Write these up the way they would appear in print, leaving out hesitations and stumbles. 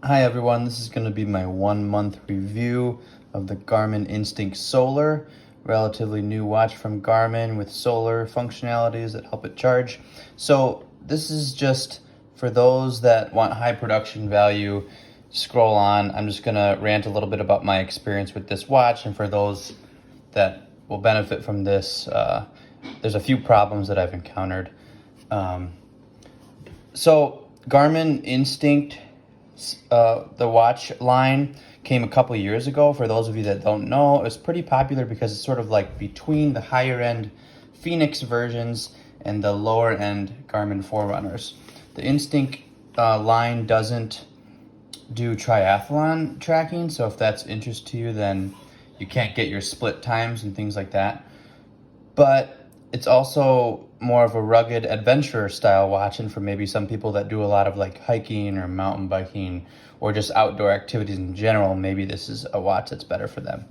Hi everyone, this is going to be my 1 month review of the Garmin Instinct Solar, relatively new watch from Garmin with solar functionalities that help it charge. So this is just for those that want high production value. Scroll on. I'm just going to rant a little bit about my experience with this watch, and for those that will benefit from this, there's a few problems that I've encountered. So Garmin Instinct, the watch line came a couple years ago. For those of you that don't know, it was pretty popular because it's sort of like between the higher end Phoenix versions and the lower end Garmin Forerunners. The Instinct line doesn't do triathlon tracking, so if that's interest to you, then you can't get your split times and things like that. But it's also more of a rugged adventurer style watch, and for maybe some people that do a lot of like hiking or mountain biking or just outdoor activities in general, maybe this is a watch that's better for them.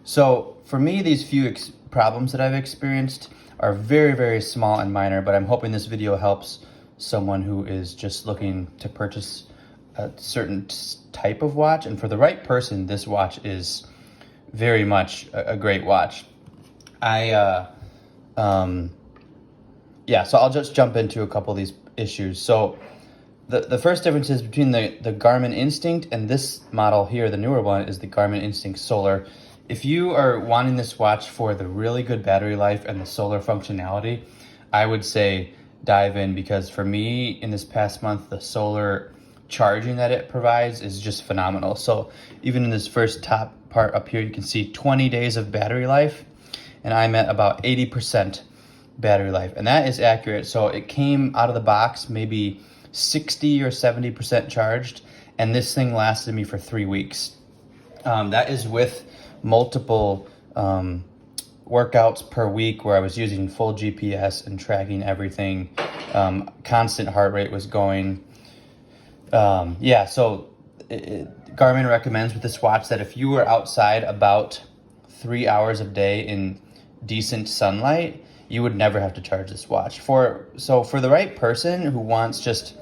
So for me, these few problems that I've experienced are very, very small and minor, but I'm hoping this video helps someone who is just looking to purchase a certain type of watch. And for the right person, this watch is very much a great watch. So I'll just jump into a couple of these issues. So the first difference is between the Garmin Instinct and this model here, the newer one, is the Garmin Instinct Solar. If you are wanting this watch for the really good battery life and the solar functionality, I would say dive in, because for me in this past month, the solar charging that it provides is just phenomenal. So even in this first top part up here, you can see 20 days of battery life, and I'm at about 80% battery life, and that is accurate. So it came out of the box maybe 60 or 70% charged, and this thing lasted me for 3 weeks. That is with multiple workouts per week where I was using full GPS and tracking everything. Constant heart rate was going. Garmin recommends with this watch that if you were outside about 3 hours a day in decent sunlight, you would never have to charge this watch. For the right person who wants just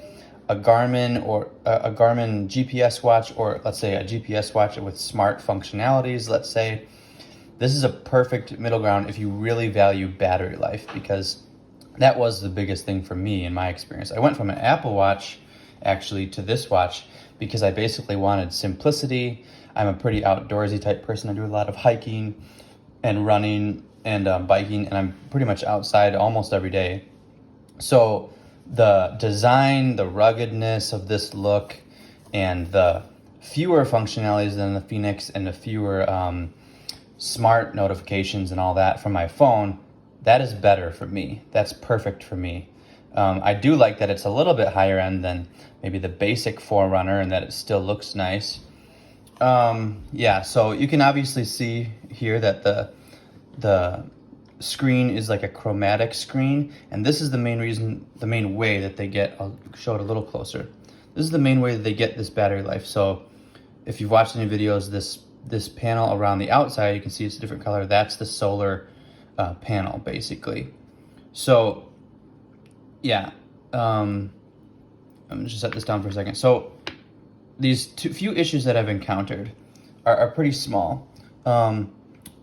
a Garmin or a Garmin GPS watch, or let's say a GPS watch with smart functionalities, let's say, this is a perfect middle ground if you really value battery life, because that was the biggest thing for me in my experience. I went from an Apple Watch actually to this watch because I basically wanted simplicity. I'm a pretty outdoorsy type person. I do a lot of hiking and running and biking, and I'm pretty much outside almost every day. So the design, the ruggedness of this look, and the fewer functionalities than the Phoenix, and the fewer smart notifications and all that from my phone, that is better for me. That's perfect for me. I do like that it's a little bit higher end than maybe the basic Forerunner, and that it still looks nice. So you can obviously see here that the screen is like a chromatic screen, and this is the main way that they get, I'll show it a little closer. This is the main way that they get this battery life. So if you've watched any videos, this panel around the outside, you can see it's a different color. That's the solar panel, basically. So I'm gonna just set this down for a second. So these few issues that I've encountered are pretty small.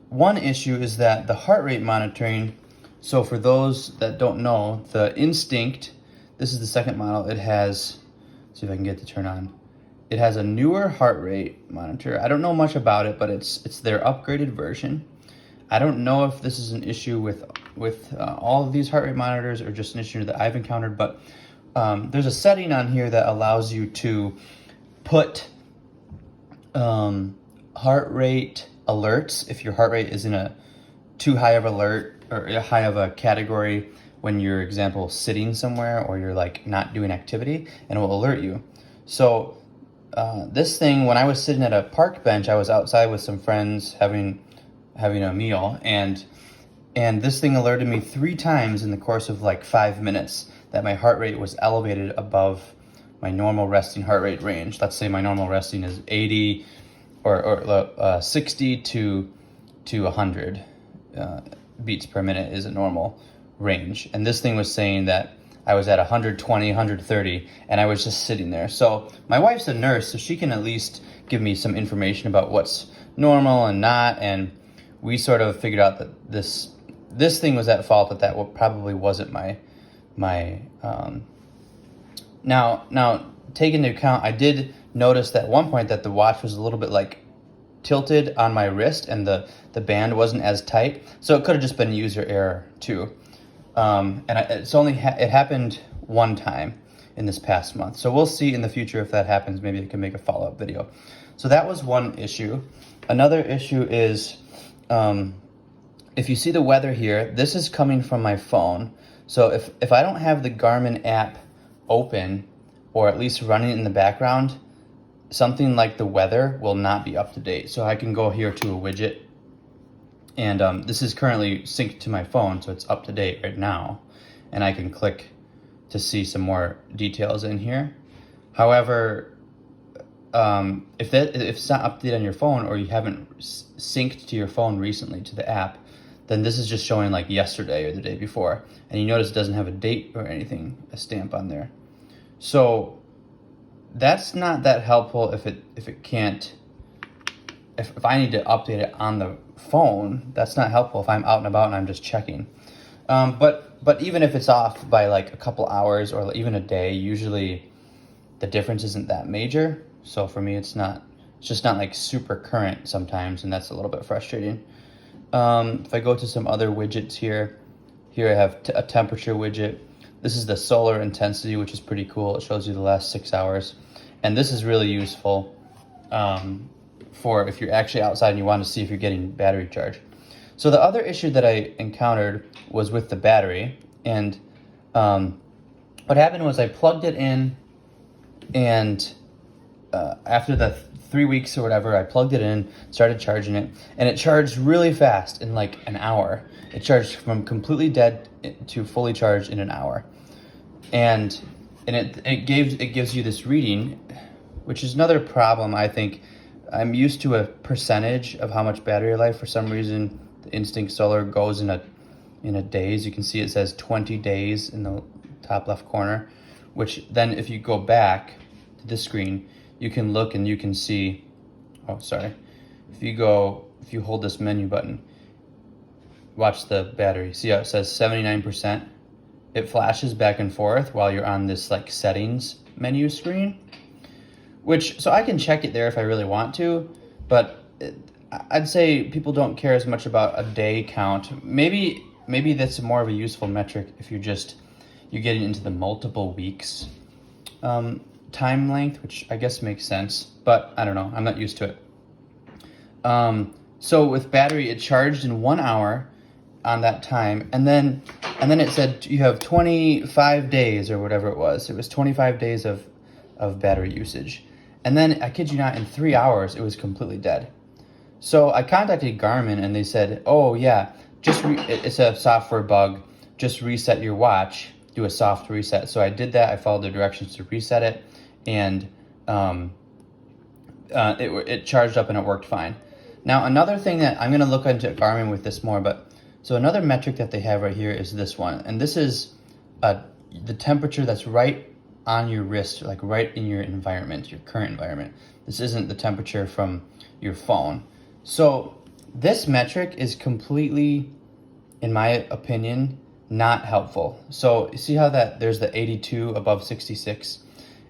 One issue is that the heart rate monitoring, so for those that don't know, the Instinct, this is the second model, it has, let's see if I can get it to turn on. It has a newer heart rate monitor. I don't know much about it, but it's their upgraded version. I don't know if this is an issue with all of these heart rate monitors or just an issue that I've encountered, but there's a setting on here that allows you to put heart rate alerts if your heart rate is in a too high of alert or high of a category when you're, example, sitting somewhere or you're like not doing activity, and it will alert you. So this thing, when I was sitting at a park bench, I was outside with some friends having a meal, and this thing alerted me 3 times in the course of like 5 minutes that my heart rate was elevated above my normal resting heart rate range. Let's say my normal resting is 80 or 60 to 100 beats per minute is a normal range. And this thing was saying that I was at 120, 130, and I was just sitting there. So my wife's a nurse, so she can at least give me some information about what's normal and not. And we sort of figured out that this thing was at fault, that probably wasn't my now take into account, I did notice that at one point that the watch was a little bit like tilted on my wrist, and the band wasn't as tight, so it could have just been user error too. And it happened one time in this past month, so we'll see in the future if that happens. Maybe I can make a follow-up video. So that was one issue. Another issue is, if you see the weather here, this is coming from my phone. So if I don't have the Garmin app open, or at least running in the background, something like the weather will not be up to date. So I can go here to a widget, and this is currently synced to my phone, so it's up to date right now. And I can click to see some more details in here. However, if it's not up to date on your phone, or you haven't synced to your phone recently to the app, then this is just showing like yesterday or the day before. And you notice it doesn't have a date or anything, a stamp on there. So that's not that helpful if I need to update it on the phone. That's not helpful if I'm out and about and I'm just checking. But even if it's off by like a couple hours or even a day, usually the difference isn't that major. So for me, it's just not like super current sometimes, and that's a little bit frustrating. If I go to some other widgets here I have a temperature widget. This is the solar intensity, which is pretty cool. It shows you the last 6 hours. And this is really useful for if you're actually outside and you want to see if you're getting battery charge. So the other issue that I encountered was with the battery. And what happened was I plugged it in, and after the 3 weeks or whatever, I plugged it in, started charging it, and it charged really fast in like an hour. It charged from completely dead to fully charged in an hour. And it gives you this reading, which is another problem. I think I'm used to a percentage of how much battery life. For some reason, the Instinct Solar goes in a days. You can see it says 20 days in the top left corner, which then if you go back to this screen, you can look and you can see, if you hold this menu button, watch the battery. See how it says 79%? It flashes back and forth while you're on this like settings menu screen, so I can check it there if I really want to, but I'd say people don't care as much about a day count. Maybe that's more of a useful metric if you're getting into the multiple weeks time length, which I guess makes sense, but I don't know. I'm not used to it. So with battery, it charged in 1 hour on that time, and then it said you have 25 days or whatever it was. It was 25 days of battery usage. And then, I kid you not, in 3 hours, it was completely dead. So I contacted Garmin, and they said, oh yeah, it's a software bug. Just reset your watch, do a soft reset. So I did that. I followed the directions to reset it, and it charged up and it worked fine. Now, another thing that I'm going to look into Garmin with this more, so another metric that they have right here is this one. And this is the temperature that's right on your wrist, like right in your environment, your current environment. This isn't the temperature from your phone. So this metric is completely, in my opinion, not helpful. So you see how there's the 82 above 66?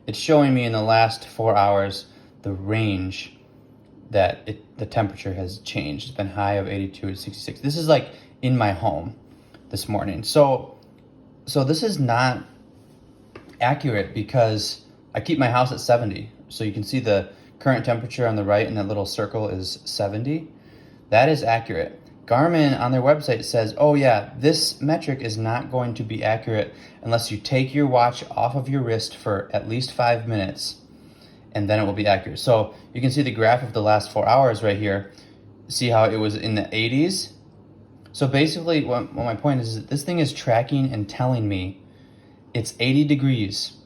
It's showing me in the last 4 hours the range that the temperature has changed. It's been high of 82 to 66. This is like in my home this morning. So this is not accurate because I keep my house at 70. So you can see the current temperature on the right, and that little circle is 70. That is accurate. Garmin on their website says, oh yeah, this metric is not going to be accurate unless you take your watch off of your wrist for at least 5 minutes, and then it will be accurate. So you can see the graph of the last 4 hours right here. See how it was in the 80s? So basically what my point is that this thing is tracking and telling me it's 80 degrees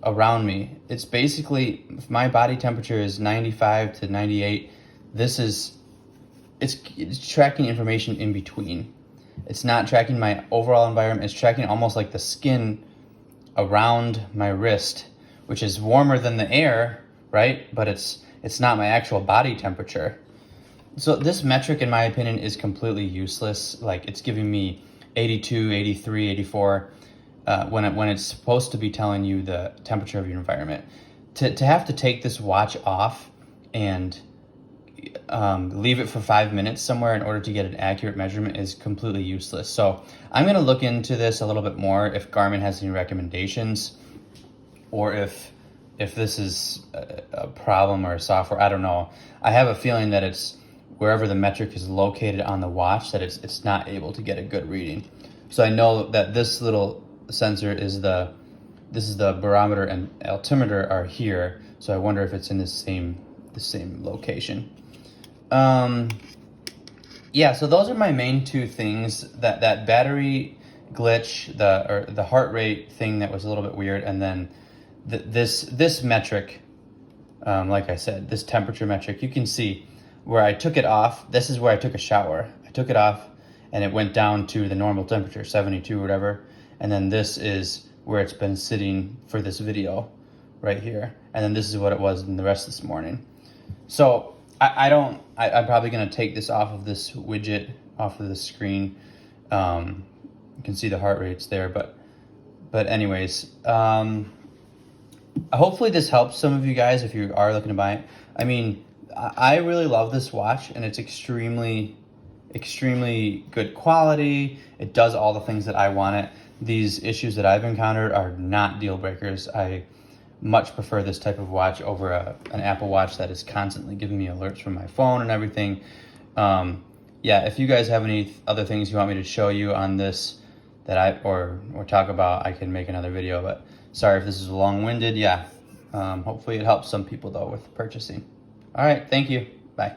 around me. It's basically, if my body temperature is 95 to 98, it's tracking information in between. It's not tracking my overall environment. It's tracking almost like the skin around my wrist, which is warmer than the air, right? But it's not my actual body temperature. So this metric, in my opinion, is completely useless. Like, it's giving me 82, 83, 84, when it's supposed to be telling you the temperature of your environment. To have to take this watch off and leave it for 5 minutes somewhere in order to get an accurate measurement is completely useless. So I'm going to look into this a little bit more, if Garmin has any recommendations, or if this is a problem or a software. I don't know. I have a feeling that it's wherever the metric is located on the watch, that it's not able to get a good reading. So I know that this little sensor is the barometer and altimeter are here. So I wonder if it's in the same location. Yeah, so those are my main two things. That battery glitch, the heart rate thing that was a little bit weird, and then this metric, like I said, this temperature metric. You can see where I took it off. This is where I took a shower. I took it off and it went down to the normal temperature, 72 or whatever. And then this is where it's been sitting for this video right here. And then this is what it was in the rest of this morning. So I'm probably gonna take this off of this widget, off of the screen. You can see the heart rates there, but anyways, hopefully this helps some of you guys if you are looking to buy it. I mean, I really love this watch, and it's extremely good quality. It does all the things that I want it. These issues that I've encountered are not deal breakers. I much prefer this type of watch over an Apple Watch that is constantly giving me alerts from my phone and everything. Yeah, if you guys have any other things you want me to show you on this or talk about, I can make another video. But sorry if this is long-winded. Yeah, hopefully it helps some people though with purchasing. All right, thank you. Bye.